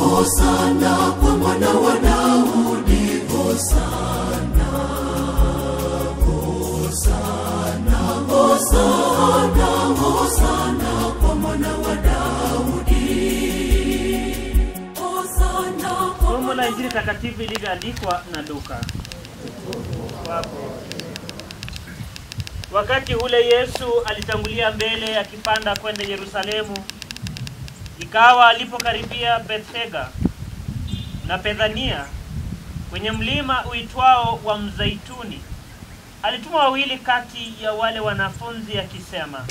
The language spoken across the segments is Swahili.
Hosana kwa mwana wa Daudi, Hosana, Hosana, Hosana, Hosana kwa mwana wa Daudi. Hosana. Somo la Injili takatifu lililoandikwa na Luka. Wakati ule Yesu alitangulia mbele akipanda kwenda Yerusalemu. Ikawa alipokaribia Bethfage na Bethania kwenye mlima uitwao wa Mzeituni, alituma wawili kati ya wale wanafunzi akisema,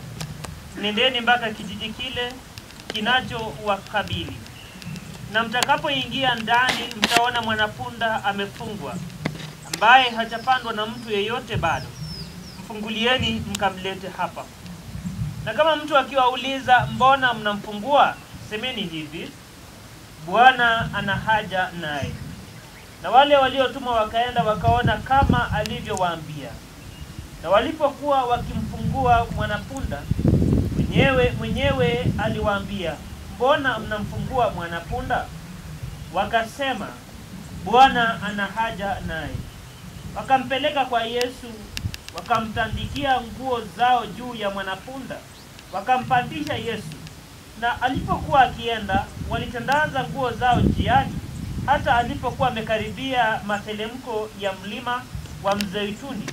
nendeni mpaka kijiji kile kinachowakabili, na mtakapoingia ndani mtaona mwanapunda amefungwa, ambaye hajapandwa na mtu yeyote bado. Mfungulieni mkamlete hapa. Na kama mtu akiwauliza, mbona mnamfungua? Semeni hivi, Bwana ana haja naye. Na wale waliotumwa wakaenda wakaona kama alivyowaambia. Na walipokuwa wakimfungua mwanapunda, mwenyewe aliwaambia, mbona mnamfungua mwanapunda? Wakasema, Bwana ana haja naye. Wakampeleka kwa Yesu, wakamtandikia nguo zao juu ya mwanapunda, wakampandisha Yesu. Na alipokuwa akienda, walitandaza nguo zao njiani. Hata alipokuwa amekaribia matelemko ya mlima wa Mzeituni,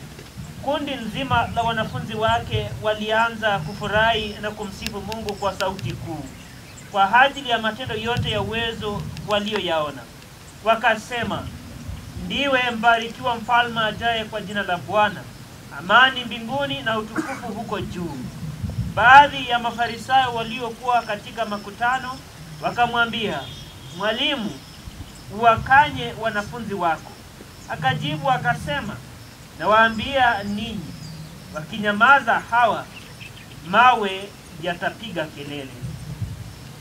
kundi nzima la wanafunzi wake walianza kufurahi na kumsifu Mungu kwa sauti kuu, kwa ajili ya matendo yote ya uwezo walioyaona. Wakasema, ndiwe mbarikiwa mfalme ajaye kwa jina la Bwana, amani mbinguni na utukufu huko juu. Baadhi ya Mafarisayo waliokuwa katika makutano wakamwambia, mwalimu, uwakanye wanafunzi wako. Akajibu akasema, nawaambia ninyi, wakinyamaza hawa, mawe yatapiga kelele.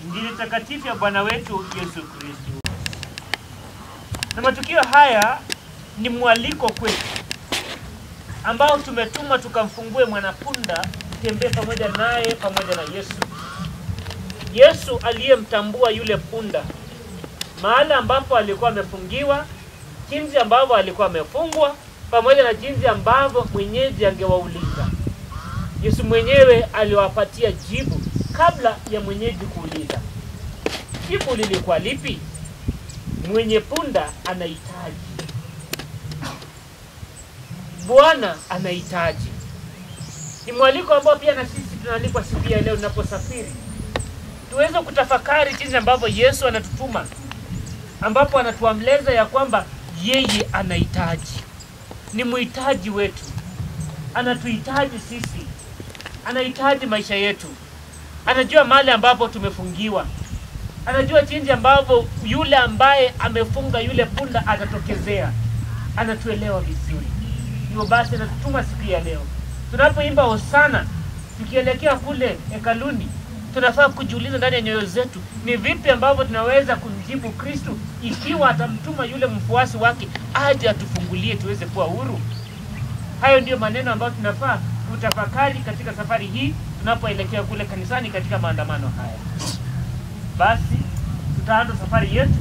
Injili takatifu ya Bwana wetu Yesu Kristo. Na matukio haya ni mwaliko kwetu, ambao tumetumwa tukamfungue mwanapunda, tembee pamoja naye pamoja na Yesu. Yesu aliyemtambua yule punda, mahali ambapo alikuwa amefungiwa, jinsi ambavyo alikuwa amefungwa, pamoja na jinsi ambavyo mwenyeji angewauliza. Yesu mwenyewe aliwapatia jibu kabla ya mwenyeji kuuliza. Jibu lilikuwa lipi? Mwenye punda anahitaji, Bwana anahitaji. Ni mwaliko ambao pia na sisi tunaalikwa siku ya leo tunaposafiri, tuweze kutafakari jinsi ambavyo Yesu anatutuma, ambapo anatuamleza ya kwamba yeye anahitaji. Ni muhitaji wetu. Anatuhitaji sisi. Anahitaji maisha yetu. Anajua mahali ambapo tumefungiwa. Anajua jinsi ambavyo yule ambaye amefunga yule punda atatokezea. Anatuelewa vizuri. Hivyo basi anatutuma siku ya leo. Tunapoimba hosana, tukielekea kule hekaluni, tunafaa kujiuliza ndani ya nyoyo zetu, ni vipi ambavyo tunaweza kumjibu Kristo ikiwa atamtuma yule mfuasi wake aje atufungulie tuweze kuwa huru. Hayo ndio maneno ambayo tunafaa kutafakari katika safari hii tunapoelekea kule kanisani katika maandamano haya. Basi tutaanza safari yetu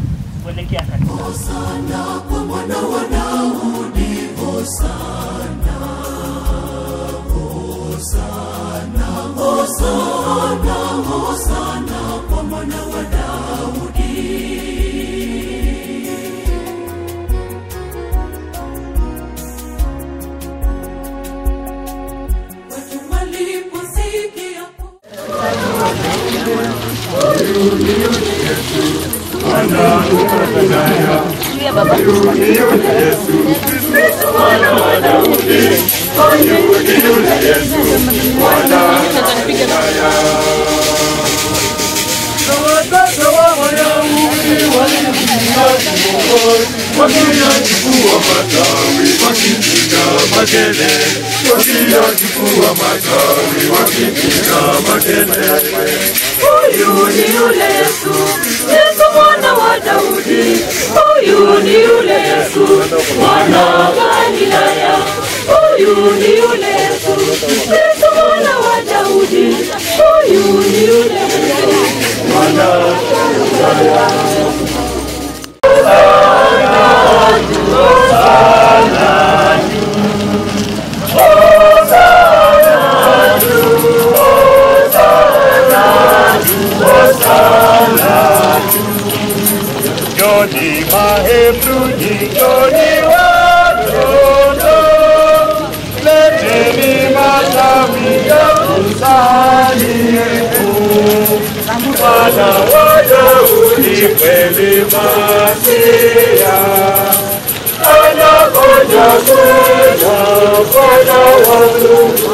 kuelekea kanisani. Hosana kwa mwana wa Daudi, hosana, hosana, hosana, hosana kwa mwana wa Daudi. Watu waliposikia huyu ni yule Yesu, Yesu mwana wa Daudi. Huyu ni yule Yesu, mwana wa Galilaya. Huyu ni yule Yesu, Yesu mwana wa Daudi. Huyu ni yule Yesu, mwana wa Galilaya. Frujitoni watoto, leteni matawi ya kusanyiko. Mwana wa Daudi kweli Masia, anakuja kwenda Bwana wa Mungu.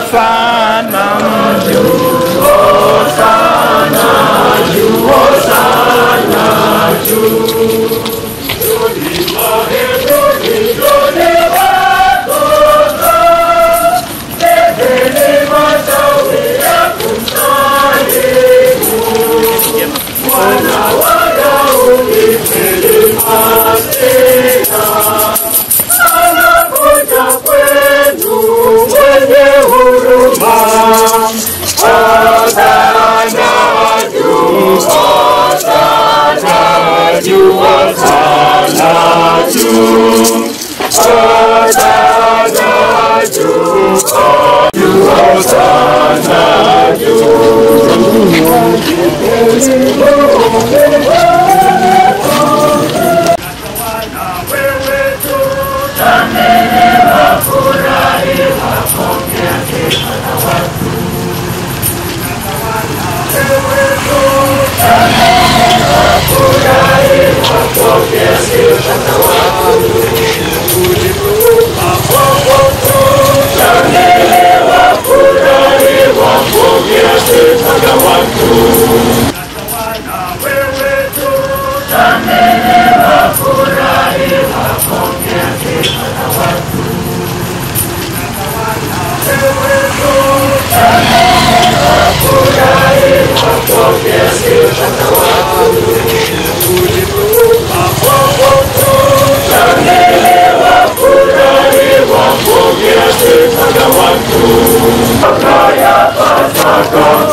Hosana juu, Hosana juu, Hosana juu.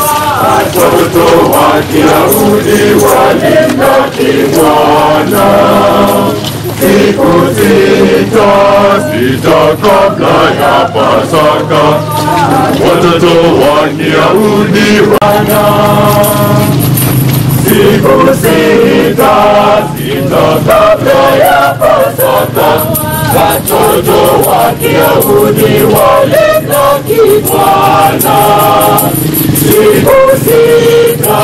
Watoto wa Kiyahudi walimlaki Bwana siku sita kabla ya Pasaka. Watoto wa Kiyahudi wana siku sita kabla ya Pasaka. Watoto wa Kiyahudi walimlaki Bwana siku sita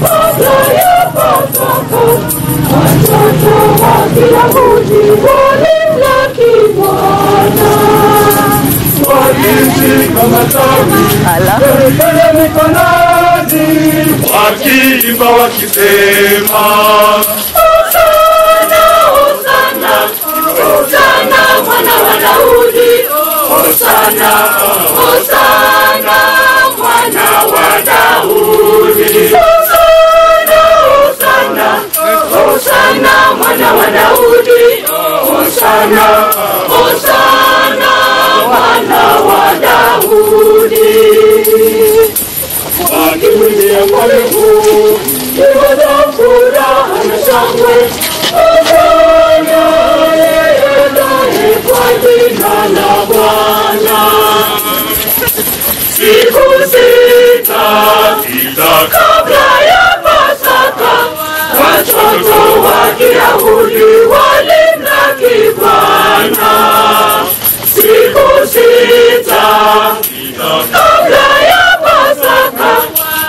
kabla ya Pasaka. Watoto wa Kiyahudi walimlaki Bwana, wakishika matawi mbele mikononi, wakiimba wakisema Hosana, Hosana, Hosana mwana wa Daudi, Hosana, Hosana mwana wa Daudi, Hosana, Hosana, Hosana mwana wa Daudi, Hosana, shangwe. Hosana yeye kwa jina la Bwana. Siku sita kabla ya Pasaka, watoto wa Kiyahudi walimlaki Bwana. Siku sita kabla ya Pasaka,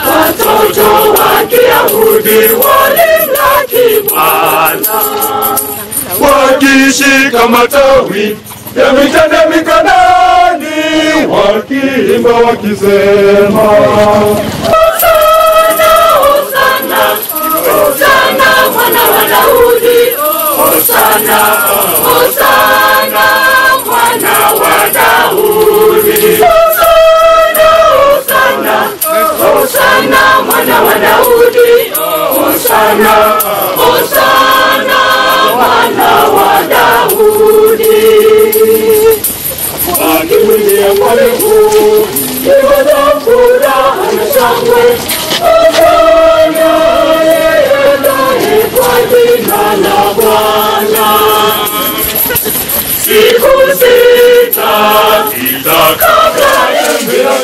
watoto wa Kiyahudi walimlaki Bwana. Wakishika matawi ya mitende mikononi, wakiimba wakisema, Hosana, Hosana, Hosana mwana wa Daudi. Hosana, Hosana mwana wa Daudi. Hosana, Hosana, Hosana mwana wa Daudi. Hosana, Hosana mwana wa Daudi. Wakimwimbia mwale huu, nyimbo za furaha na shangwe. Hosana yeye ndani kwa jina la Bwana. Siku sita kabla ya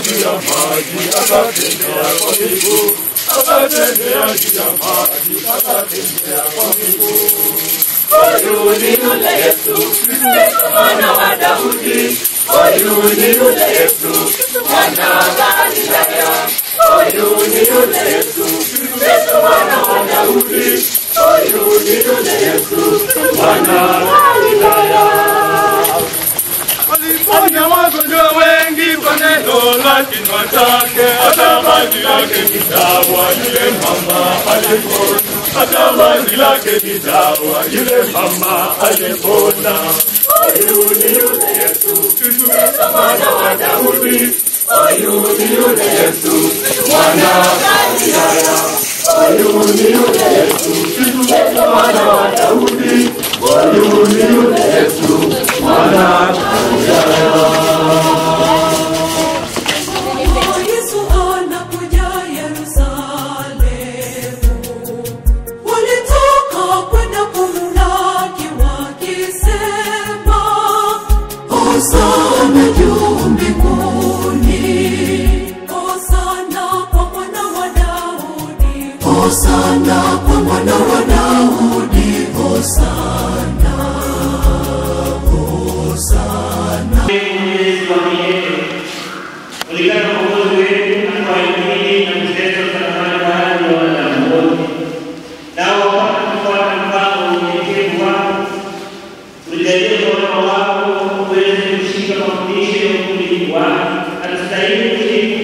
juu ya maji, akatembea kwa miguu, akatembea juu ya maji, akatembea kwa miguu. Huyu ni yule Yesu, mwana wa Daudi. Huyu ni yule Yesu, mwana wa Galilaya. Huyu ni yule Yesu, mwana wa Daudi. Huyu ni yule Yesu, mwana wa Galilaya. Aliponya wagonjwa wengi kwa neno la kinywa chake, hata vazi lake ni dawa, yule mama alipona. Hata vazi lake ni dawa, yule mama alipona. Huyu ni yule Yesu, mwana wa Daudi. Huyu ni yule Yesu, mwana wa Galilaya. Huyu ni yule Yesu, mwana wa Daudi. Huyu ni yule Yesu, mwana wa Galilaya. Yesu anakuja Yerusalemu, walitoka kwenda kumlaki wakisema, Hosana juu mbinguni, Hosana kwa mwana wa Daudi, Hosana kwa mwana wa Daudi, Hosana, Hosana. Kulingana na uongozi wetu na kwa imani na mzeto za mahali wa wanadamu, nao wapata kufuata mfano wa unyenyekevu wako. Ulijalie wana wako uweze kushika mafundisho ya ukweli wako, atastahili kushika